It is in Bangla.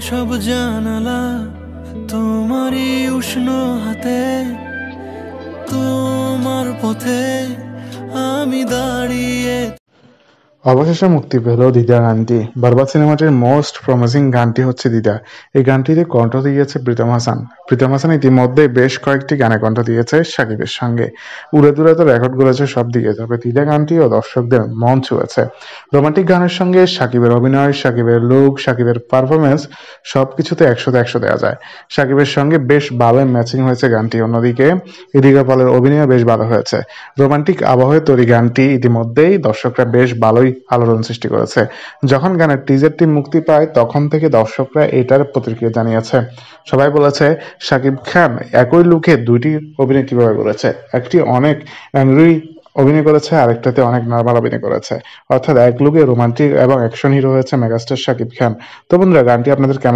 সব জানালা তোমারই উষ্ণ হাতে, তোমার পথে আমি দাঁড়িয়ে। অবশেষে মুক্তি পেল দিদা গানটি। বরবাদ সিনেমাটির মোস্ট প্রমিসিং গানটি হচ্ছে দিদা। এই গানটিতে কণ্ঠ দিয়েছে প্রীতম হাসান। প্রীতম হাসান ইতিমধ্যে বেশ কয়েকটি গানে কণ্ঠ দিয়েছে শাকিবের সঙ্গে। উড়ে দূরে তো রেকর্ড করেছে সব দিকে, তবে দিদা গানটিও দর্শকদের মন ছুঁয়েছে। রোমান্টিক গানের সঙ্গে শাকিবের অভিনয়, শাকিবের লুক, শাকিবের পারফরমেন্স সবকিছুতে 100-তে 100 দেওয়া যায়। শাকিবের সঙ্গে বেশ ভালো ম্যাচিং হয়েছে গানটি। অন্যদিকে ইদিকা পলের অভিনয় বেশ ভালো হয়েছে। রোমান্টিক আবহে তৈরি গানটি ইতিমধ্যেই দর্শকরা বেশ ভালোই আলোড়ন সৃষ্টি করেছে। যখন গানের টিজারটি মুক্তি পায় তখন থেকে দর্শকরা এটার প্রতিক্রিয়া জানিয়েছে। সবাই বলেছে শাকিব খান একই লুকে দুইটি অভিনয় কিভাবে করেছে, একটি অনেক অ্যাংরি অভিনয় করেছে, আরেকটাতে অনেক নর্মাল অভিনয় করেছে। অর্থাৎ এক লুকে রোমান্টিক এবং অ্যাকশন হিরো হয়েছে মেগাস্টার শাকিব খান। তো বন্ধুরা, গানটি আপনাদের কেমন